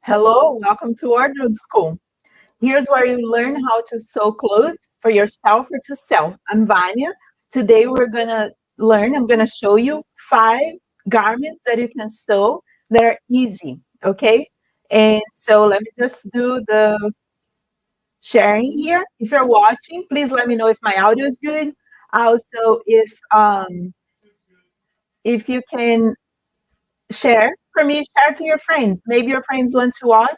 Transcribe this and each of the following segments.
Hello, welcome to Wardrobe School. Here's where you learn how to sew clothes for yourself or to sell. I'm Vanya. Today I'm gonna show you 5 garments that you can sew that are easy, okay? And so let me just do the sharing here. If you're watching, please let me know if my audio is good. Also, if you can share for me, share to your friends. Maybe your friends want to watch.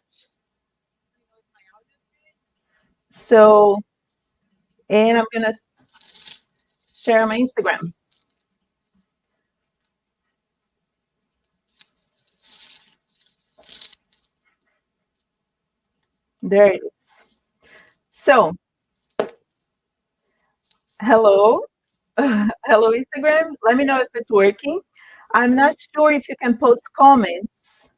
So, and I'm gonna share my Instagram. There it is. So, hello. Hello, Instagram. Let me know if it's working. I'm not sure if you can post comments.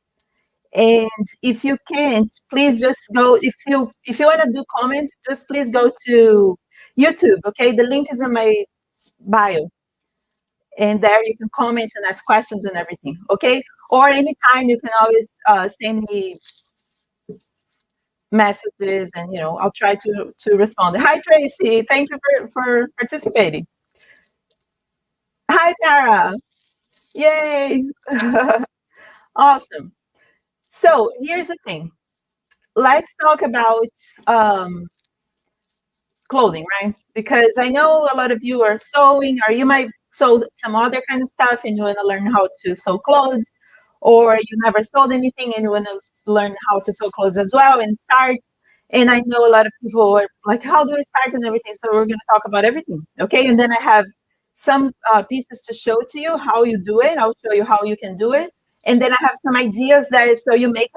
And if you can't, please just go. If you want to do comments, just please go to YouTube. Okay, the link is in my bio, and there you can comment and ask questions and everything. Okay, or anytime you can always send me messages, and I'll try to respond. Hi, Tracy. Thank you for participating. Hi, Tara. Yay. Awesome. So here's the thing. Let's talk about um, clothing, right? Because I know a lot of you are sewing, or you might sew some other kind of stuff and you want to learn how to sew clothes, or you never sewed anything and you want to learn how to sew clothes as well and start. And I know a lot of people are like, how do I start and everything? So we're going to talk about everything. Okay. And then I have some pieces to show to you how you do it. I'll show you how you can do it. And then I have some ideas that so you make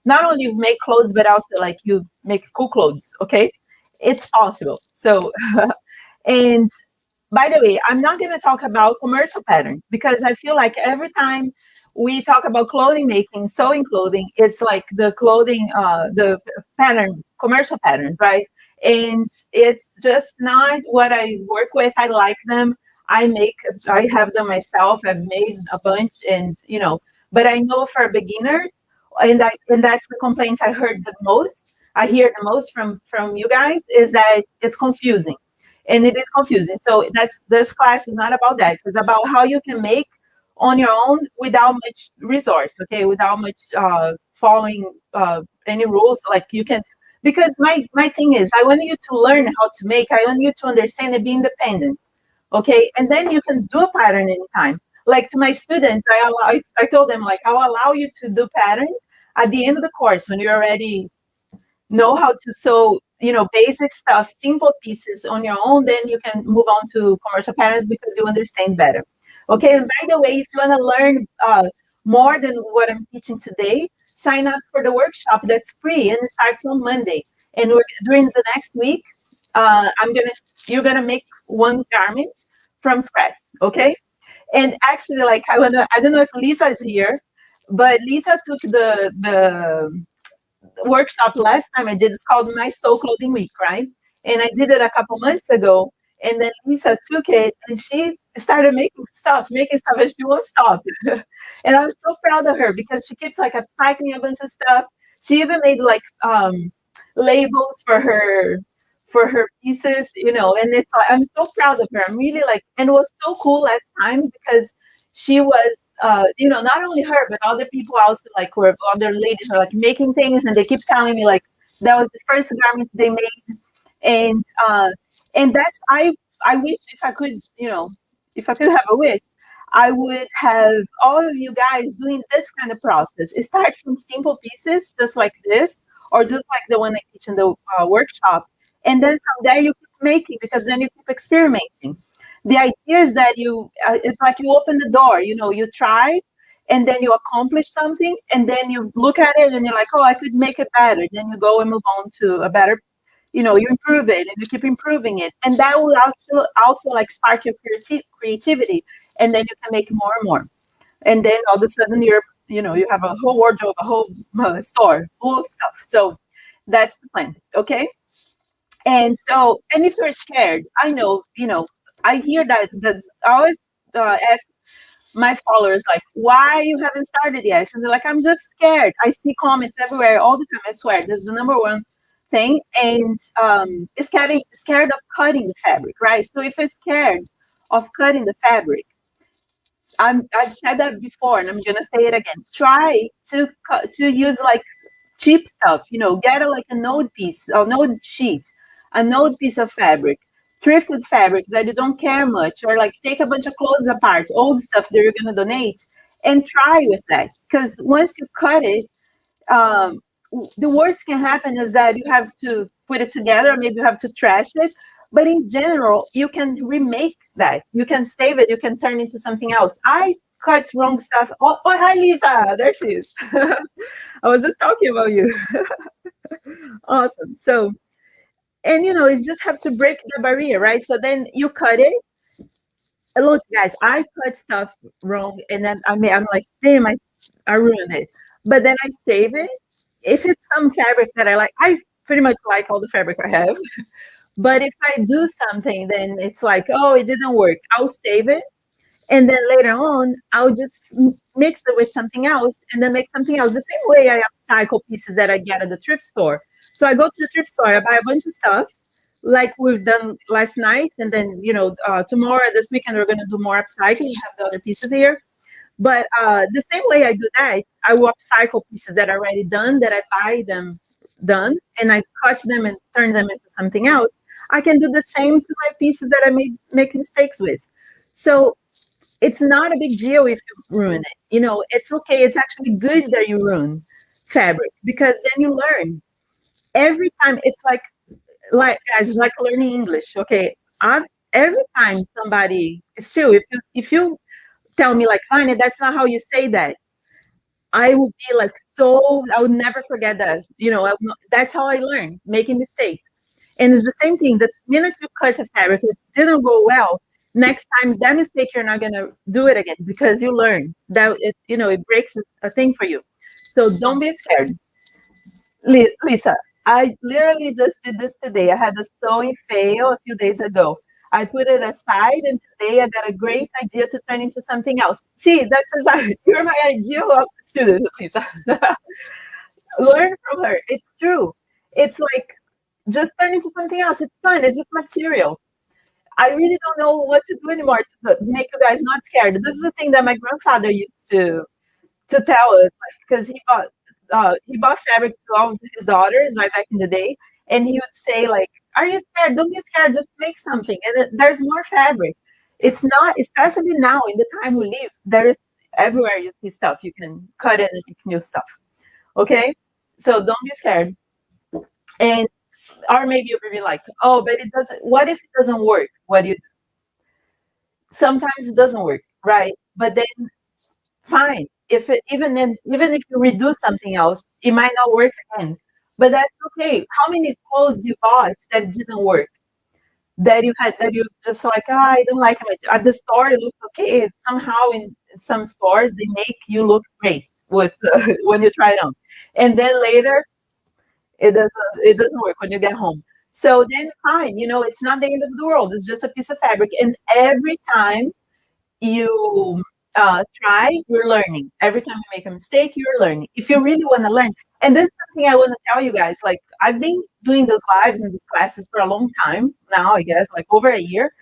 not only you make clothes, but also like you make cool clothes. Okay. It's possible. So, and by the way, I'm not going to talk about commercial patterns because I feel like every time we talk about clothing making, sewing clothing, it's like the clothing, the pattern, commercial patterns, right? And it's just not what I work with. I like them. I make, I have them myself. I've made a bunch, and but I know for beginners, and that's the complaints I heard the most. I hear the most from you guys is that it's confusing, and it is confusing. So that's this class is not about that. It's about how you can make on your own without much resource, okay, without much following any rules. Like you can, because my thing is, I want you to learn how to make. I want you to understand and be independent, okay, and then you can do a pattern anytime. Like to my students, I told them like I'll allow you to do patterns at the end of the course when you're already know how to sew, basic stuff, simple pieces on your own, then you can move on to commercial patterns because you understand better. Okay, and by the way, if you want to learn more than what I'm teaching today, sign up for the workshop that's free and it starts on Monday. And during the next week, you're gonna make one garment from scratch. Okay, and actually, like I don't know if Lisa is here, but Lisa took the workshop last time I did. It's called My Soul Clothing Week, right? And I did it a couple months ago. And then Lisa took it and she started making stuff, and she won't stop. And I'm so proud of her because she keeps like upcycling a bunch of stuff. She even made like labels for her pieces, and it's like I'm so proud of her. I'm really like, and it was so cool last time because she was not only her, but other people also like were other ladies are like making things, and they keep telling me like that was the first garment they made, and that's I wish if I could, if I could have a wish, I would have all of you guys doing this kind of process. It starts from simple pieces, just like this, or just like the one I teach in the workshop, and then from there you keep making because then you keep experimenting. The idea is that it's like you open the door, you try and then you accomplish something and then you look at it and you're like, oh, I could make it better. Then you go and move on to a better, you improve it and you keep improving it. And that will also like spark your creativity. And then you can make more and more. And then all of a sudden you have a whole wardrobe, a whole store full of stuff. So that's the plan. Okay. And so, and if you're scared, I know, I hear that. That's I always ask. my followers like, why you haven't started yet? And they're like, I'm just scared. I see comments everywhere all the time. I swear, this is the number one thing. And scared of cutting the fabric, right? So if you're scared of cutting the fabric, I've said that before, and I'm gonna say it again. Try to use like cheap stuff. Get like a node piece or node sheet, a node piece of fabric, thrifted fabric that you don't care much, or like take a bunch of clothes apart, old stuff that you're gonna donate, and try with that. Because once you cut it, um, the worst can happen is that you have to put it together, maybe you have to trash it. But in general, you can remake that. You can save it. You can turn it into something else. I cut wrong stuff. Oh, hi, Lisa. There she is. I was just talking about you. Awesome. So, and you just have to break the barrier, right? So then you cut it. Look, guys, I cut stuff wrong, and then I'm like, damn, I ruined it. But then I save it. If it's some fabric that I like, I pretty much like all the fabric I have. But if I do something, then it's like, oh, it didn't work. I'll save it. And then later on, I'll just mix it with something else and then make something else. The same way I upcycle pieces that I get at the thrift store. So I go to the thrift store, I buy a bunch of stuff like we've done last night. And then, tomorrow, this weekend, we're going to do more upcycling, have the other pieces here. But the same way I do that, I will upcycle pieces that are already done, that I buy them done, and I cut them and turn them into something else. I can do the same to my pieces that I make mistakes with. So it's not a big deal if you ruin it. It's okay. It's actually good that you ruin fabric because then you learn. Every time it's like guys, it's like learning English. Okay. Every time somebody still if you tell me like, fine, that's not how you say that. I would be like, I would never forget that. That's how I learn, making mistakes. And it's the same thing. The minute you cut a fabric, it didn't go well. Next time, that mistake, you're not going to do it again because you learn that it breaks a thing for you. So don't be scared. Lisa, I literally just did this today. I had a sewing fail a few days ago. I put it aside, and today I got a great idea to turn into something else. See, that's exactly, you're my ideal student, Lisa. Learn from her. It's true. It's like just turn into something else. It's fun. It's just material. I really don't know what to do anymore to make you guys not scared. This is the thing that my grandfather used to tell us, like, because he bought fabric to all of his daughters right back in the day, and he would say like, "Are you scared? Don't be scared. Just make something." And there's more fabric. It's not, especially now in the time we live. There's everywhere you see stuff. You can cut it and make new stuff. Okay, so don't be scared. And or maybe you'll be like, oh, but it doesn't. What if it doesn't work? What do you do? Sometimes it doesn't work, right? But then fine. If it even if you redo something else, it might not work again. But that's okay. How many clothes you bought that didn't work? That you just like, I don't like it. At the store it looks okay. Somehow in some stores they make you look great with when you try it on. And then later it doesn't work when you get home. So then fine, it's not the end of the world. It's just a piece of fabric. And every time you try, you're learning. Every time you make a mistake, you're learning. If you really want to learn, and this is something I want to tell you guys. Like I've been doing those lives and these classes for a long time now, I guess, like over a year.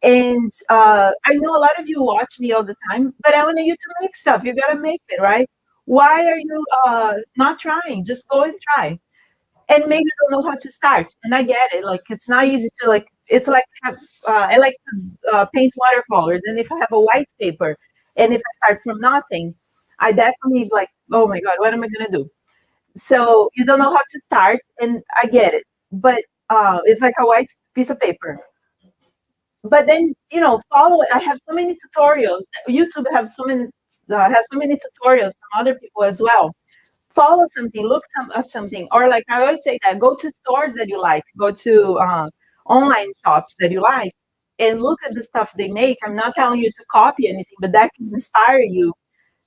And I know a lot of you watch me all the time, but I want you to make stuff. You gotta make it, right? Why are you not trying? Just go and try. And maybe you don't know how to start. And I get it. Like it's not easy to like. It's like I like to paint watercolors, and if I have a white paper, and if I start from nothing, I definitely like, oh my god, what am I gonna do? So you don't know how to start, and I get it. But it's like a white piece of paper. But then follow it. I have so many tutorials. YouTube have so many has so many tutorials from other people as well. Follow something, look at something, or like I always say that go to stores that you like, go to online shops that you like, and look at the stuff they make. I'm not telling you to copy anything, but that can inspire you.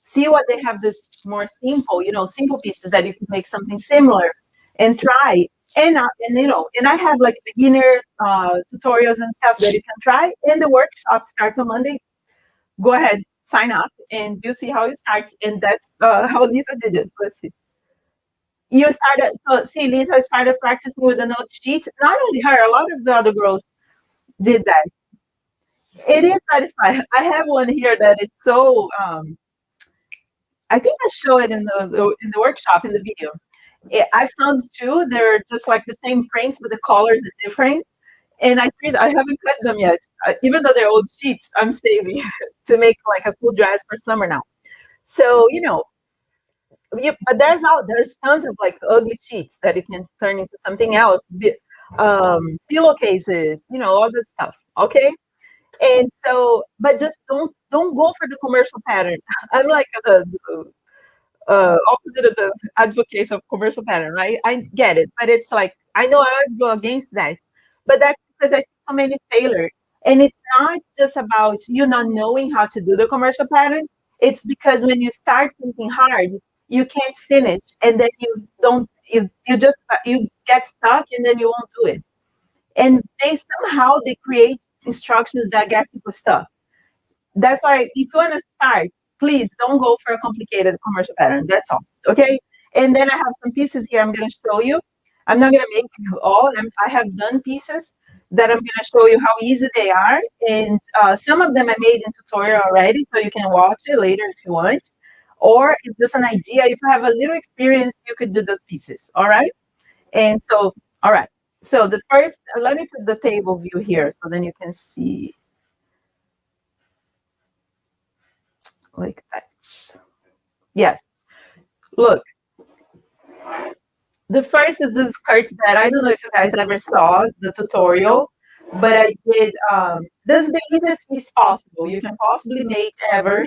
See what they have this more simple, simple pieces that you can make something similar, and try. And I have like beginner tutorials and stuff that you can try. And the workshop starts on Monday. Go ahead, sign up and you see how you start. And that's how Lisa did it. Let's see. You started, so see, Lisa started practicing with a note sheet. Not only her, a lot of the other girls did that. It is satisfying. I have one here that it's so, I think I show it in the workshop in the video. I found two. They're just like the same prints, but the colors are different. And I haven't cut them yet. Even though they're old sheets, I'm saving to make like a cool dress for summer now. So but there's tons of like ugly sheets that you can turn into something else. Pillowcases, all this stuff. Okay, and so, but just don't go for the commercial pattern. I'm like opposite of the advocates of commercial pattern, right? I get it, but it's like I know I always go against that, but that's because I see so many failures, and it's not just about you not knowing how to do the commercial pattern. It's because when you start thinking hard, you can't finish, and then you don't you just you get stuck, and then you won't do it. And they create instructions that get people stuck. That's why if you want to start, please don't go for a complicated commercial pattern. That's all. Okay. And then I have some pieces here I'm going to show you. I'm not going to make all. I have done pieces that I'm going to show you how easy they are. And some of them I made in tutorial already, so you can watch it later if you want. Or it's just an idea. If you have a little experience, you could do those pieces. All right. And so, all right. So the first, let me put the table view here so then you can see like that. Yes. Look, the first is this skirt that I don't know if you guys ever saw the tutorial, but I did. This is the easiest piece possible you can possibly make ever.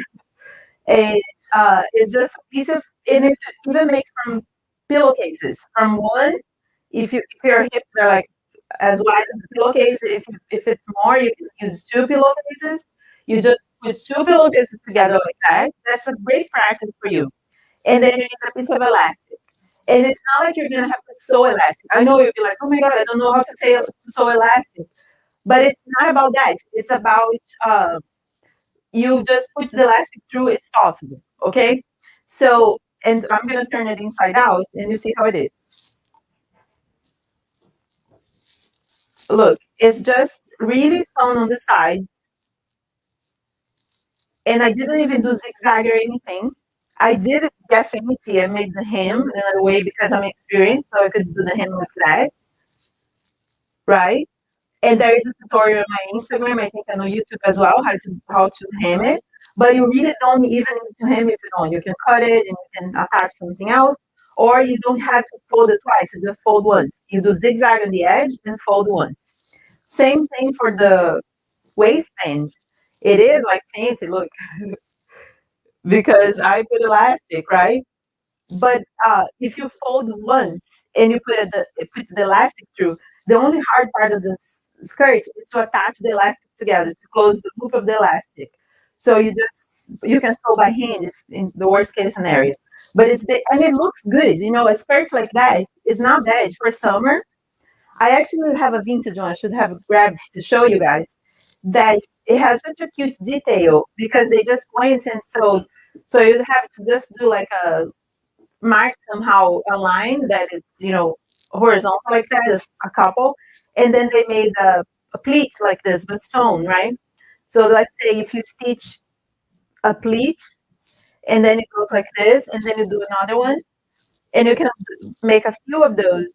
It's just a piece of, and you could even make from pillowcases. From one, if your hips are like as wide as the pillowcase, if it's more, you can use two pillowcases. You just put two pillowcases together like that. That's a great practice for you. And then you need a piece of elastic. And it's not like you're gonna have to sew elastic. I know you'll be like, oh my god, I don't know how to sew elastic. But it's not about that. It's about you just put the elastic through, it's possible. Okay? So, and I'm gonna turn it inside out and you see how it is. Look, it's just really sewn on the sides. And I didn't even do zigzag or anything. I did definitely. I made the hem another way because I'm experienced, so I could do the hem like that, right? And there is a tutorial on my Instagram, I think, and on YouTube as well, how to hem it. But you really don't even need to hem if you don't. You can cut it and you can attach something else, or you don't have to fold it twice. You just fold once. You do zigzag on the edge and fold once. Same thing for the waistband. It is like fancy, look, because I put elastic, right? But if you fold once and you put the elastic through, the only hard part of the skirt is to attach the elastic together to close the loop of the elastic. So you can sew by hand if in the worst case scenario. But and it looks good. A skirt like that is not bad for summer. I actually have a vintage one. I should have grabbed to show you guys that it has such a cute detail because they just went and sewed. So you'd have to just do like a mark somehow a line that is, horizontal like that, a couple, and then they made a pleat like this, but sewn, right? So let's say if you stitch a pleat, and then it goes like this, and then you do another one, and you can make a few of those,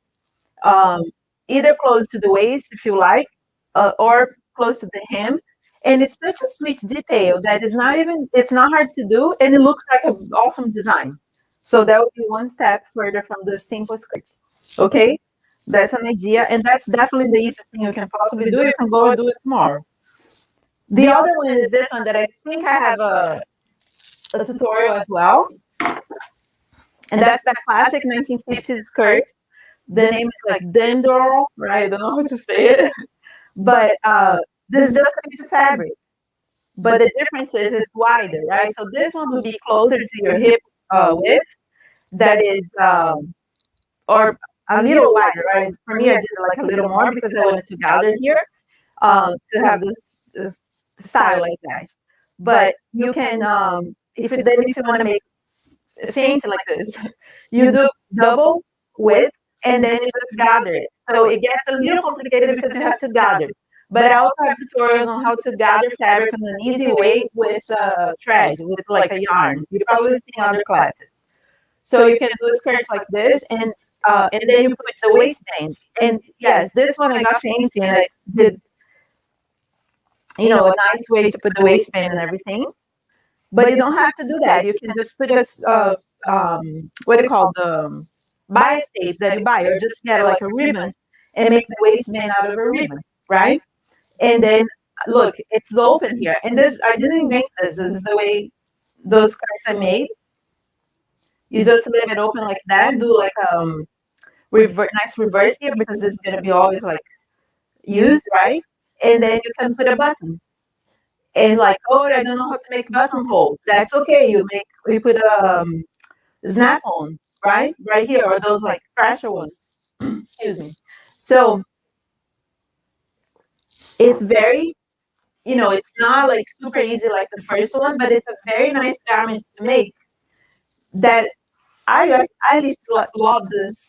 um, either close to the waist if you like, or close to the hem. And it's such a sweet detail that it's not hard to do, and it looks like an awesome design. So that would be one step further from the simple skirt. Okay, that's an idea, and that's definitely the easiest thing you can possibly do. You can go and do it tomorrow. The other one is this one that I think I have a tutorial as well, and that's that classic 1950s skirt. The name is like Dendor, right? I don't know how to say it, but this is just a piece of fabric. But the difference is it's wider, right? So this one would be closer to your hip width. That is, or a little wider, right? For me, I did like a little more because I wanted to gather here to have this style like that. but you can, if you want to make fancy like this, you do double width, and then you just gather it. So it gets a little complicated because you have to gather. But I also have tutorials on how to gather fabric in an easy way with thread, with like a yarn. You've probably seen other classes. So you can do skirts like this, and then you put the waistband. And yes, this one I got fancy and I did, a nice way to put the waistband and everything. But you don't have to do that. You can just put a what do you call the bias tape that you buy, or just get like a ribbon and make the waistband out of a ribbon, right? And then look, it's open here. And this, I didn't invent this. This is the way those cards are made. You just leave it open like that. Do like nice reverse here, because it's gonna be always like used, right? And then you can put a button. And like, oh, I don't know how to make buttonhole. That's okay. You put a snap on, right here, or those like pressure ones. Excuse me. So it's very, it's not like super easy like the first one, but it's a very nice garment to make. That I at least love this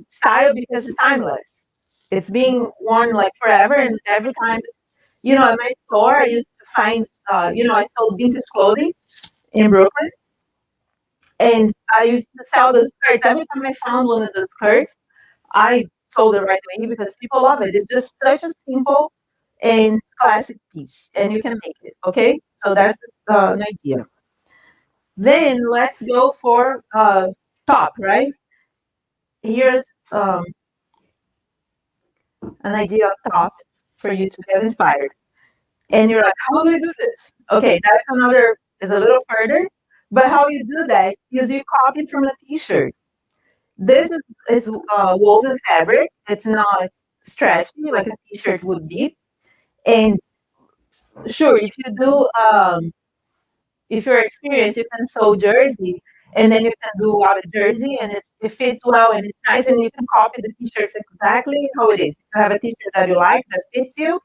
style because it's timeless. It's being worn like forever, and every time, at my store, I used to find, I sold vintage clothing in Brooklyn, and I used to sell the skirts. Every time I found one of the skirts, I sold it right away because people love it. It's just such a simple and classic piece, and you can make it. Okay, so that's an idea. Then let's go for top. Right, here's an idea of top for you to get inspired. And you're like, how do I do this? Okay, that's another, is a little further. But how you do that is you copy from a t-shirt. This is woven fabric. It's not stretchy like a t-shirt would be. And sure, if you're experienced, you can sew jersey, and then you can do out of jersey, and it fits well and it's nice, and you can copy the t-shirts exactly how it is. If you have a t-shirt that you like that fits you,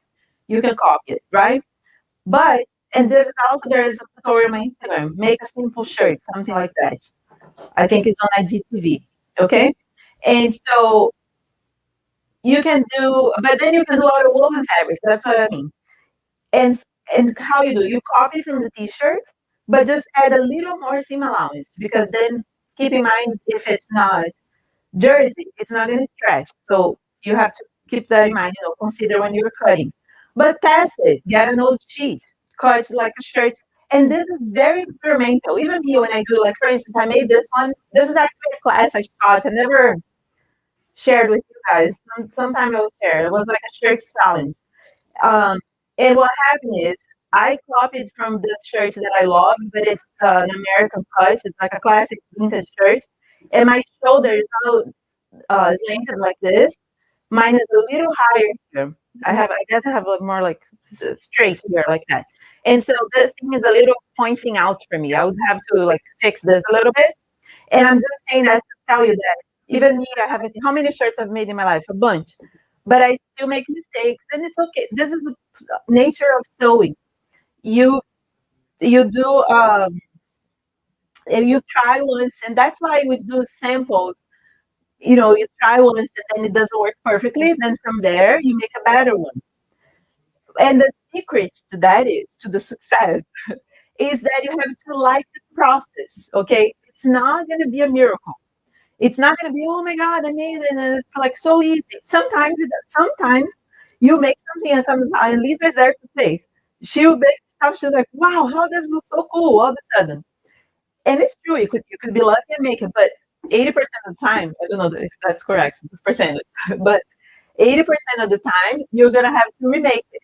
you can copy it, right? But, and this is also, there is a tutorial on my Instagram, make a simple shirt, something like that. I think it's on IGTV, okay? And so you can do, but then you can do out of woven fabric, that's what I mean. And how you do, you copy from the t-shirt, but just add a little more seam allowance, because then keep in mind, if it's not jersey, it's not going to stretch. So you have to keep that in mind, consider when you're cutting. But test it, get an old sheet, cut like a shirt. And this is very experimental. Even me, when I do, like, for instance, I made this one. This is actually a class I taught. I never shared with you guys. Sometime I will share. It was like a shirt challenge. And what happened is, I copied from this shirt that I love, but it's an American cut. It's like a classic vintage shirt. And my shoulder is not slanted like this. Mine is a little higher here. I guess I have a more like straight here like that. And so this thing is a little pointing out for me. I would have to like fix this a little bit. And I'm just saying that to tell you that even me, how many shirts I've made in my life? A bunch. But I still make mistakes, and it's okay. This is the nature of sewing. You do, you try once, and that's why we do samples. You try once and then it doesn't work perfectly. Then from there, you make a better one. And the secret to that is, to the success, is that you have to like the process, okay? It's not going to be a miracle. It's not going to be, oh my God, I made it, and it's like so easy. Sometimes you make something and it comes out, and Lisa is there to say, she'll make stuff, she's like, wow, how this is so cool all of a sudden. And it's true, you could be lucky and make it, but 80% of the time, I don't know if that's correct, this percentage, but 80% of the time, you're gonna have to remake it,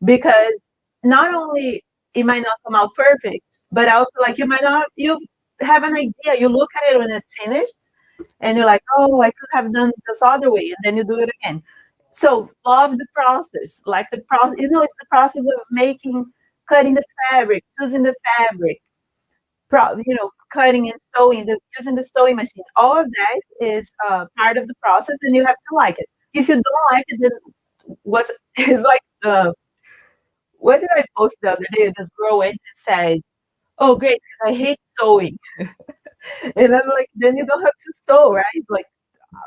because not only it might not come out perfect, but also like you have an idea, you look at it when it's finished, and you're like, oh, I could have done this other way, and then you do it again. So love the process, like the process, it's the process of cutting the fabric, choosing the fabric, cutting and sewing, using the sewing machine. All of that is part of the process, and you have to like it. If you don't like it, then it's like what did I post the other day? This girl went and said, "Oh, great, because I hate sewing." And I'm like, then you don't have to sew, right? Like,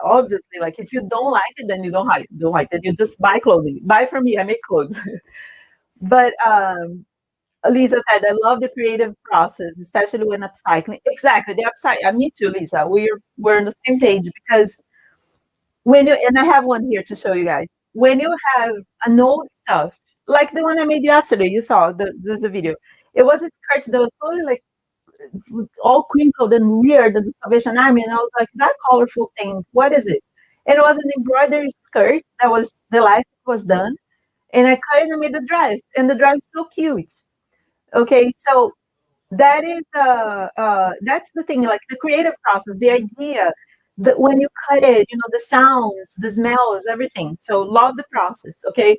obviously, like if you don't like it, then you don't like it. You just buy clothing. Buy from me, I make clothes. But Lisa said, I love the creative process, especially when upcycling. Exactly, the upcycle. Me too, Lisa. We're on the same page because when you and I have one here to show you guys. When you have an old stuff, like the one I made yesterday, you saw there's a video. It was a skirt that was totally like all crinkled and weird, the Salvation Army, and I was like, that colorful thing, what is it? And it was an embroidered skirt that was the elastic was done, and I cut it and made the dress, and the dress is so cute. Okay, so that is that's the thing, like the creative process, the idea that when you cut it, the sounds, the smells, everything. So love the process, okay?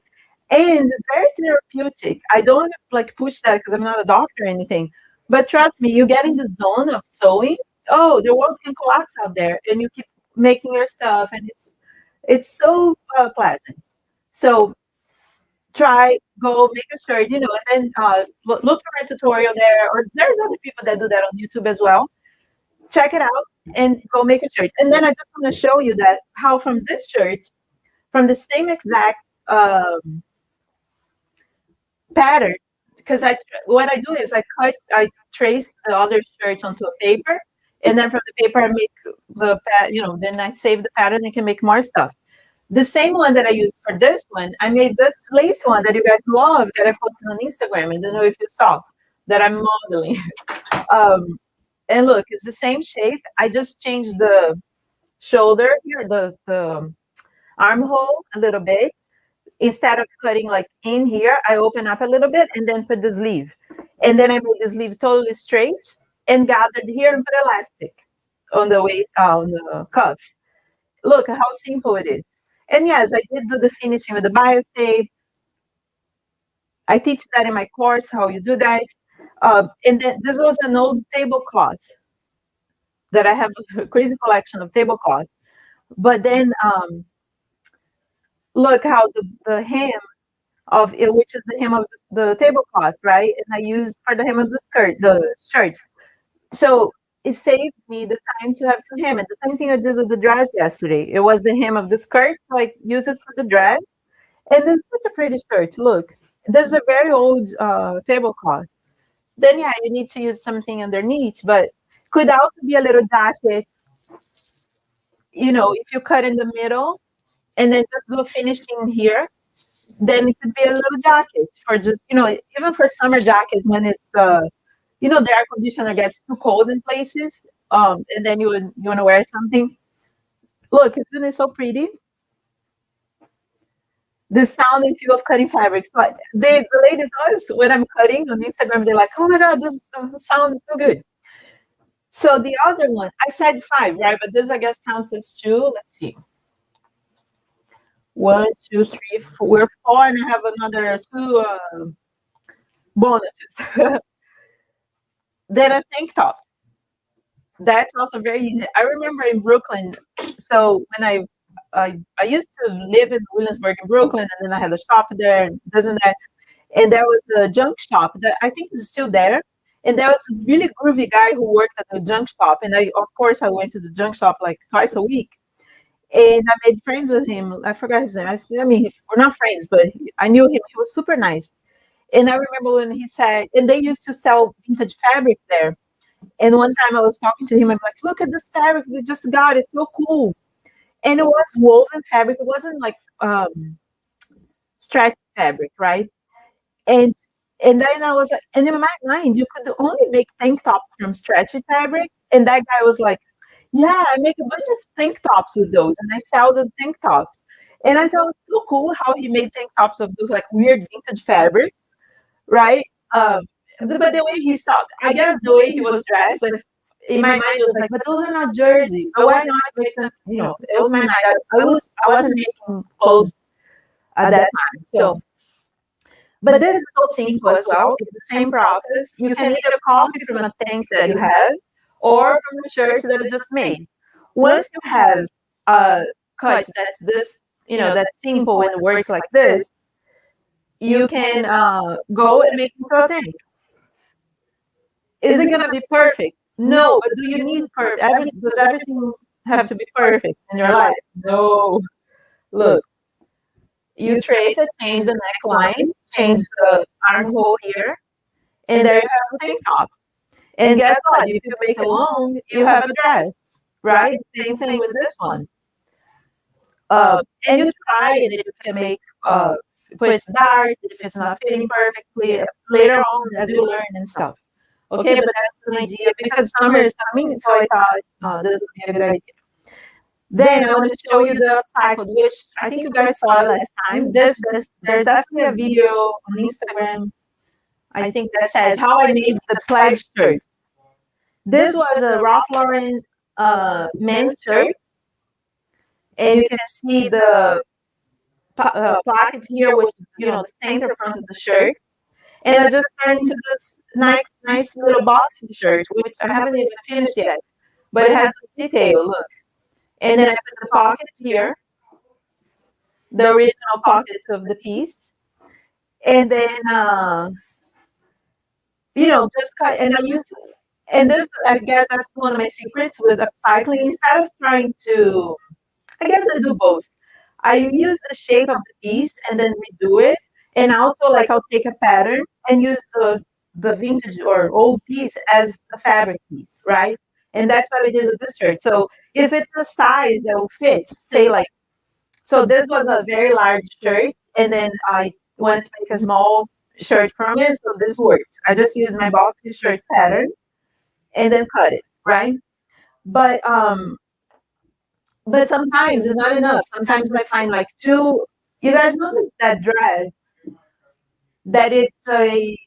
And it's very therapeutic. I don't want to like push that because I'm not a doctor or anything, but trust me, you get in the zone of sewing. Oh, the world can collapse out there, and you keep making your stuff, and it's so pleasant. So try, go make a shirt, and then look for a tutorial there, or there's other people that do that on YouTube as well. Check it out and go make a shirt. And then I just want to show you that how from this shirt, from the same exact pattern, because what I do is I trace the other shirt onto a paper, and then from the paper I make then I save the pattern and can make more stuff. The same one that I used for this one, I made this lace one that you guys love that I posted on Instagram. I don't know if you saw that I'm modeling. And look, it's the same shape. I just changed the shoulder here, the armhole a little bit. Instead of cutting like in here, I open up a little bit and then put the sleeve. And then I made the sleeve totally straight and gathered here and put elastic on the waist, on the cuff. Look how simple it is. And yes, I did do the finishing with the bias tape. I teach that in my course, how you do that. And then this was an old tablecloth that I have a crazy collection of tablecloth. But then look how the hem of it, which is the hem of the tablecloth, right? And I used for the hem of the shirt. So it saved me the time to have to hem it. The same thing I did with the dress yesterday. It was the hem of the skirt, so I use it for the dress. And it's such a pretty shirt. Look, this is a very old tablecloth. Then yeah, you need to use something underneath, but could also be a little jacket. If you cut in the middle and then just do finishing here, then it could be a little jacket for just even for summer jackets when it's the air conditioner gets too cold in places, and then you want to wear something. Look, isn't it so pretty? The sound and feel of cutting fabrics. But the ladies always, when I'm cutting on Instagram, they're like, "Oh my God, this sound is so good." So the other one, I said 5, right? But this, I guess, counts as 2. Let's see. 1, 2, 3, 4. We're 4, and I have another 2 bonuses. Then a tank top. That's also very easy. I remember in Brooklyn. So when I used to live in Williamsburg in Brooklyn, and then I had a shop there, and doesn't that? And there was a junk shop that I think is still there. And there was this really groovy guy who worked at the junk shop, and of course, I went to the junk shop like twice a week. And I made friends with him. I forgot his name. I mean, we're not friends, but I knew him. He was super nice. And I remember when he said, and they used to sell vintage fabric there. And one time I was talking to him, I'm like, look at this fabric they just got. It's so cool. And it was woven fabric. It wasn't like stretch fabric, right? And and then I was like, and in my mind, you could only make tank tops from stretchy fabric. And that guy was like, yeah, I make a bunch of tank tops with those, and I sell those tank tops. And I thought it was so cool how he made tank tops of those like weird vintage fabrics, right? But the way he saw, I guess the way he was dressed, like in my mind, it was like, but those are not jersey. But why not make them? It was my mind. I wasn't making clothes at that time, so. But this is so simple as well. It's the same process. You can either copy from a tank that you have or from a shirt that you just made. Once you have a cut that's this, that's simple and works like this, you can go and make into a tank. Is it gonna be perfect? No, but do you need perfect? Does everything have to be perfect in your life? No. Look, you trace it, change the neckline, change the armhole here, and there you have a tank top. And guess what? If you make it long, you have a dress, right? Same thing with this one. And you try, and you can make put darts if it's not fitting perfectly later on as you learn and stuff. Okay, but that's an idea because summer is coming, so I thought this would be a good idea. Then I want to show you the upcycled, which I think you guys saw last time. There's definitely a video on Instagram, I think, that says how I made the plaid shirt. This was a Ralph Lauren men's shirt, and you can see the pocket here, which is the center front of the shirt. And I just turned into this nice little boxy shirt, which I haven't even finished yet, but it has detail. Look. And then I put the pockets here, the original pockets of the piece. And then, just cut. And I used, and this, I guess that's one of my secrets with upcycling. Instead of trying to, I guess I do both. I use the shape of the piece and then redo it. And also, like, I'll take a pattern and use the vintage or old piece as a fabric piece, right? And that's what I did with this shirt. So if it's a size that will fit, say like, so this was a very large shirt, and then I wanted to make a small shirt from it, so this worked. I just used my boxy shirt pattern and then cut it, right? But sometimes it's not enough. Sometimes I find like two. You guys know that dress that it's a.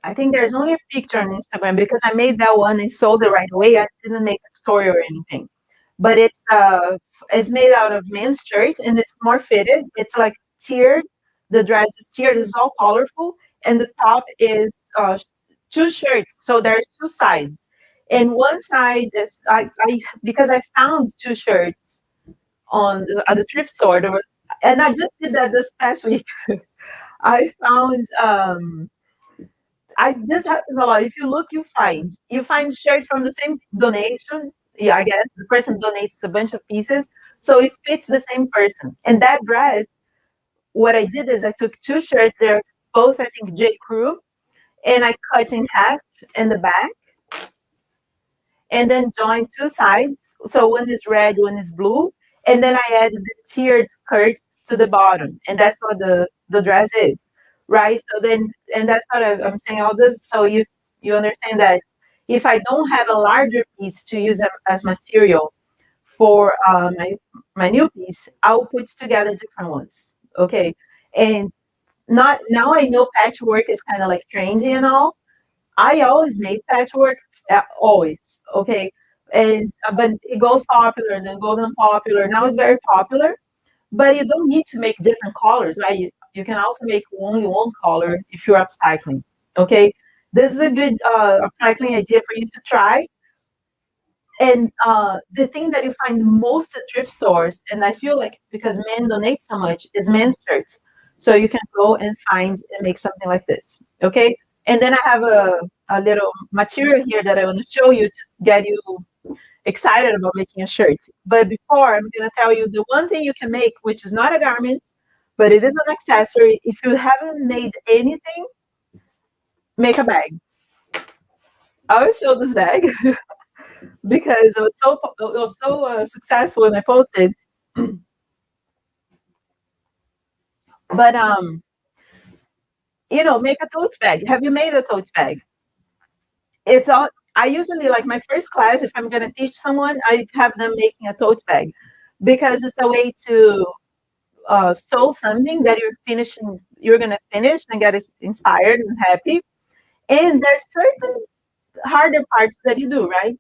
I think there's only a picture on Instagram because I made that one and sold it right away. I didn't make a story or anything, but it's made out of men's shirt and it's more fitted. It's like tiered. The dress is tiered. It's all colorful, and the top is two shirts. So there's two sides, and one side is I because I found two shirts at the thrift store. And I just did that this past week. I found this happens a lot. If you look, you find shirts from the same donation. Yeah, I guess the person donates a bunch of pieces, so it fits the same person. And that dress, what I did is I took two shirts. They're both, I think, J. Crew, and I cut in half in the back, and then joined two sides. So one is red, one is blue, and then I added the tiered skirt to the bottom, and that's what the dress is. Right. So then, and that's what I'm saying all this. So you understand that if I don't have a larger piece to use as material for my new piece, I'll put together different ones. Okay. And not now I know patchwork is kind of like trendy and all. I always made patchwork, always. Okay. And but it goes popular, then goes unpopular. Now it's very popular. But you don't need to make different colors, right? You can also make only one color if you're upcycling, okay? This is a good upcycling idea for you to try. And the thing that you find most at thrift stores, and I feel like because men donate so much, is men's shirts. So you can go and find and make something like this, okay? And then I have a little material here that I want to show you to get you excited about making a shirt. But before, I'm going to tell you the one thing you can make, which is not a garment, but it is an accessory. If you haven't made anything, make a bag. I will show this bag because it was so successful when I posted. But make a tote bag. Have you made a tote bag? It's all. I usually, like, my first class, if I'm going to teach someone, I have them making a tote bag because it's a way to sew something that you're going to finish and get inspired and happy. And there's certain harder parts that you do, right?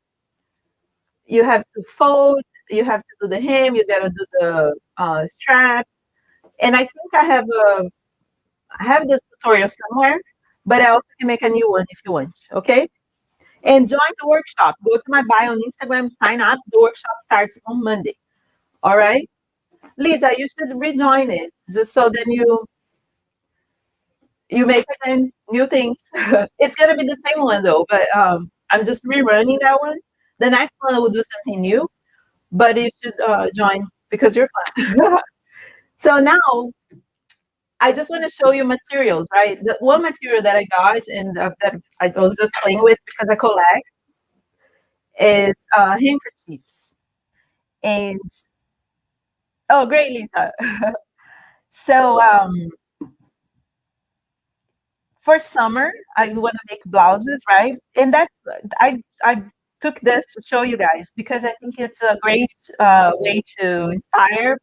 You have to fold, you have to do the hem, you got to do the strap. And I think I have this tutorial somewhere, but I also can make a new one if you want, okay? And join the workshop. Go to my bio on Instagram, sign up. The workshop starts on Monday. All right? Lisa, you should rejoin it just so then You make again new things. It's gonna be the same one though, but I'm just rerunning that one. The next one I will do something new, but you should join because you're fun. So now I just want to show you materials, right? The one material that I got and that I was just playing with because I collect is handkerchiefs. And oh, great, Lisa. So for summer, I want to make blouses, right? And that's I took this to show you guys because I think it's a great way to inspire,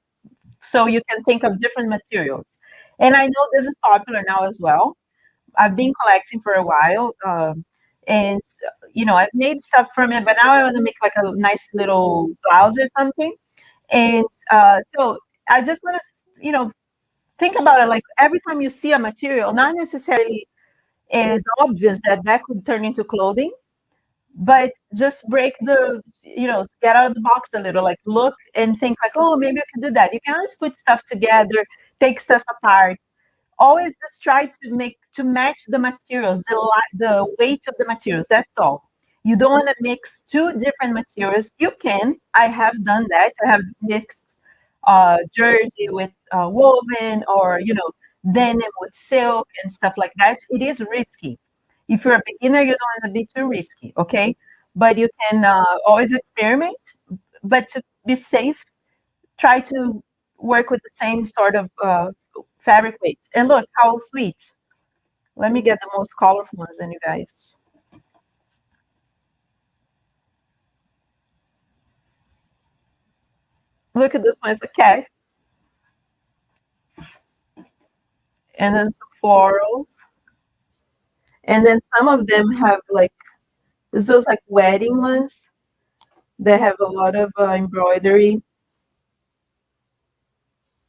so you can think of different materials. And I know this is popular now as well. I've been collecting for a while, and I've made stuff from it, but now I want to make like a nice little blouse or something. And so I just want to, think about it like every time you see a material, not necessarily is obvious that that could turn into clothing, but just break get out of the box a little, like look and think like, oh, maybe I can do that. You can always put stuff together, take stuff apart. Always just try to match the materials, the weight of the materials. That's all. You don't want to mix two different materials. You can. I have done that. I have mixed jersey with woven, or denim with silk and stuff like that. It is risky. If you're a beginner, you don't want to be too risky, okay? But you can always experiment. But to be safe, try to work with the same sort of fabric weights. And look how sweet. Let me get the most colorful ones than you guys. Look at this one, it's a cat. And then some florals. And then some of them have like, there's those like wedding ones that have a lot of embroidery,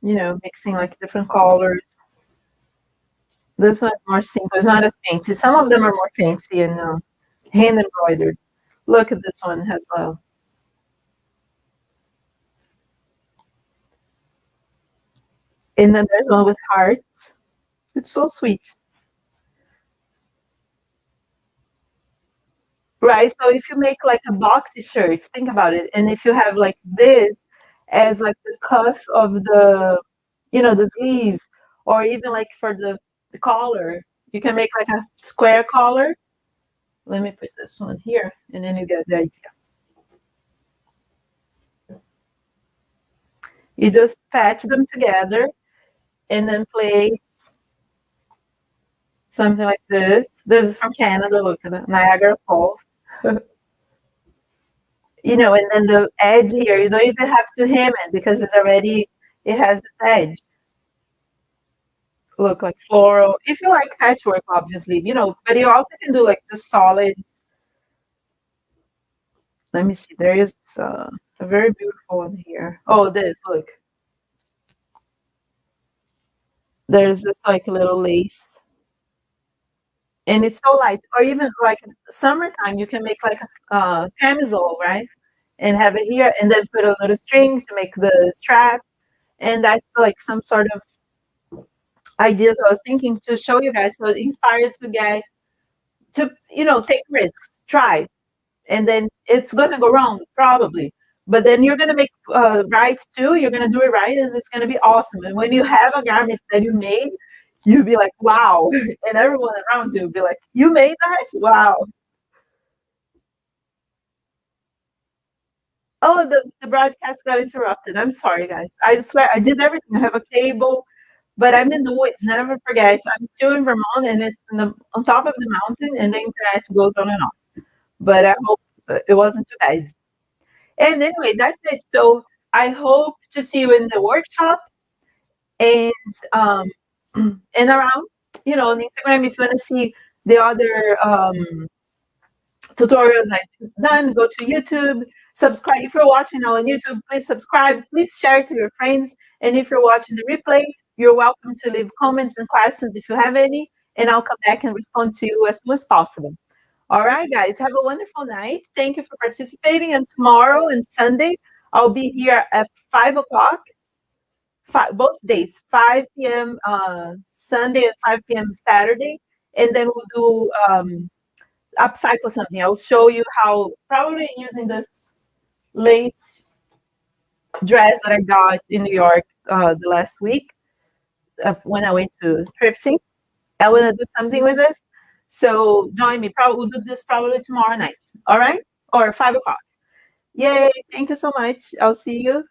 mixing like different colors. This one's more simple, it's not as fancy. Some of them are more fancy and hand embroidered. Look at this one, it has and then there's one with hearts. It's so sweet. Right. So if you make like a boxy shirt, think about it. And if you have like this as like the cuff of the sleeve, or even like for the collar, you can make like a square collar. Let me put this one here, and then you get the idea. You just patch them together and then play something like this. This is from Canada. Look at the Niagara Falls. And then the edge here, you don't even have to hem it because it has its edge. Look like floral. If you like patchwork, obviously, but you also can do like just solids. Let me see. There is a very beautiful one here. Oh, this, look. There's just like a little lace. And it's so light. Or even like summertime, you can make like a camisole, right? And have it here, and then put a little string to make the strap. And that's like some sort of ideas I was thinking to show you guys, so inspired to get to take risks, try, and then it's gonna go wrong probably, but then you're gonna make right too. You're gonna do it right, and it's gonna be awesome. And when you have a garment that you made, you'll be like, wow, and everyone around you will be like, you made that, wow. Oh, the broadcast got interrupted. I'm sorry, guys. I swear I did everything. I have a cable, but I'm in the woods. Never forget. I'm still in Vermont, and it's on top of the mountain, and the internet goes on and off. But I hope it wasn't too bad. And anyway, that's it. So I hope to see you in the workshop and and around, on Instagram. If you want to see the other tutorials I've done, go to YouTube, subscribe. If you're watching now on YouTube, please subscribe, please share it to your friends. And if you're watching the replay, you're welcome to leave comments and questions if you have any, and I'll come back and respond to you as soon as possible. All right, guys, have a wonderful night. Thank you for participating. And tomorrow and Sunday, I'll be here at 5 o'clock both days, 5 p.m. Sunday and 5 p.m. Saturday, and then we'll do upcycle something. I'll show you how, probably using this lace dress that I got in New York the last week when I went to thrifting. I want to do something with this. So join me. Probably we'll do this probably tomorrow night. All right, or 5 o'clock. Yay! Thank you so much. I'll see you